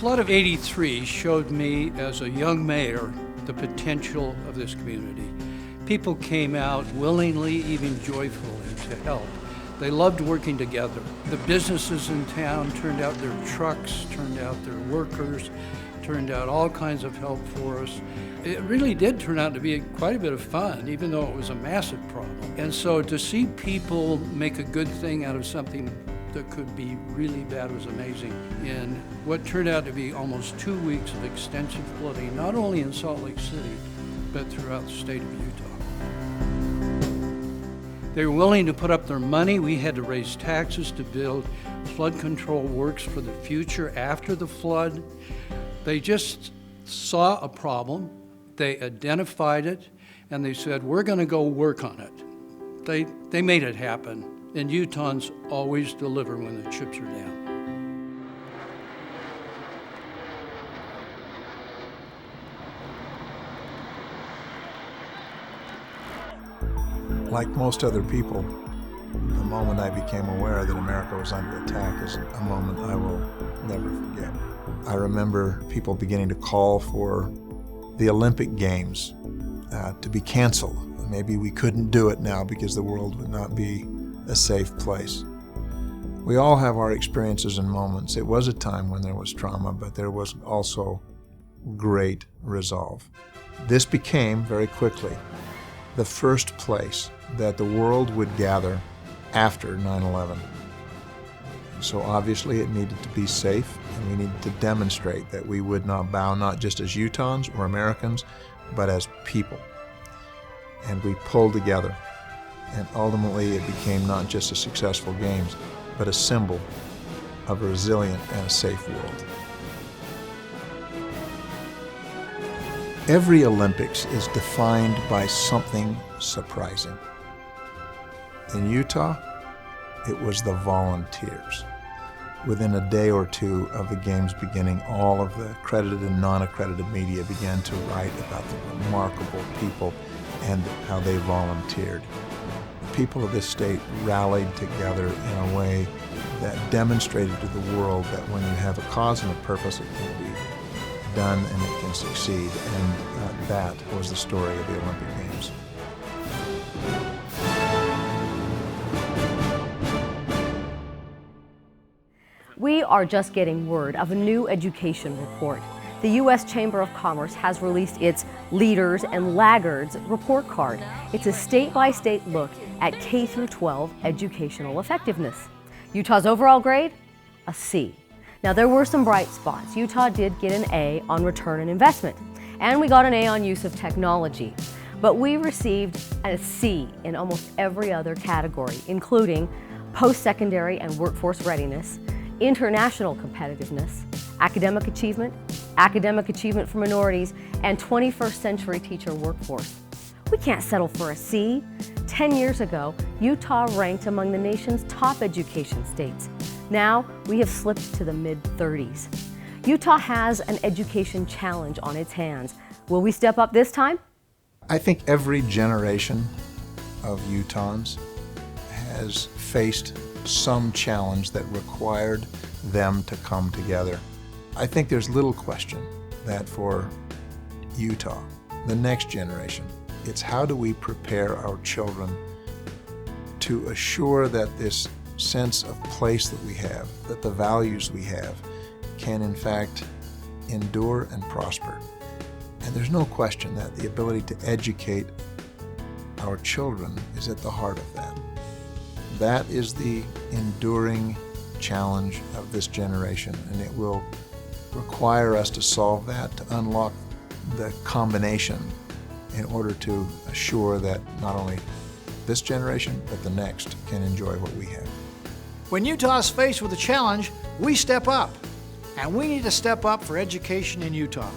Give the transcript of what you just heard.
flood of '83 showed me, as a young mayor, the potential of this community. People came out willingly, even joyfully, to help. They loved working together. The businesses in town turned out their trucks, turned out their workers, turned out all kinds of help for us. It really did turn out to be quite a bit of fun, even though it was a massive problem. And so to see people make a good thing out of something that could be really bad was amazing. In what turned out to be almost 2 weeks of extensive flooding, not only in Salt Lake City, but throughout the state of Utah. They were willing to put up their money. We had to raise taxes to build flood control works for the future after the flood. They just saw a problem, they identified it, and they said, we're going to go work on it. They made it happen, and Utahns always deliver when the chips are down. Like most other people, the moment I became aware that America was under attack is a moment I will never forget. I remember people beginning to call for the Olympic Games to be canceled. Maybe we couldn't do it now because the world would not be a safe place. We all have our experiences and moments. It was a time when there was trauma, but there was also great resolve. This became, very quickly, the first place that the world would gather after 9/11. So obviously it needed to be safe, and we needed to demonstrate that we would not bow, not just as Utahns or Americans, but as people. And we pulled together, and ultimately it became not just a successful games, but a symbol of a resilient and a safe world. Every Olympics is defined by something surprising. In Utah, it was the volunteers. Within a day or two of the games beginning, all of the accredited and non-accredited media began to write about the remarkable people and how they volunteered. The people of this state rallied together in a way that demonstrated to the world that when you have a cause and a purpose, it can be done and it can succeed. And that was the story of the Olympic Games. We are just getting word of a new education report. The U.S. Chamber of Commerce has released its Leaders and Laggards report card. It's a state-by-state look at K-12 educational effectiveness. Utah's overall grade? A C. Now, there were some bright spots. Utah did get an A on return on investment, and we got an A on use of technology. But we received a C in almost every other category, including post-secondary and workforce readiness, international competitiveness, academic achievement for minorities, and 21st century teacher workforce. We can't settle for a C. 10 years ago, Utah ranked among the nation's top education states. Now, we have slipped to the mid-30s. Utah has an education challenge on its hands. Will we step up this time? I think every generation of Utahns has faced some challenge that required them to come together. I think there's little question that for Utah, the next generation, it's how do we prepare our children to assure that this sense of place that we have, that the values we have, can in fact endure and prosper. And there's no question that the ability to educate our children is at the heart of that. That is the enduring challenge of this generation, and it will require us to solve that, to unlock the combination in order to assure that not only this generation, but the next can enjoy what we have. When Utah is faced with a challenge, we step up, and we need to step up for education in Utah.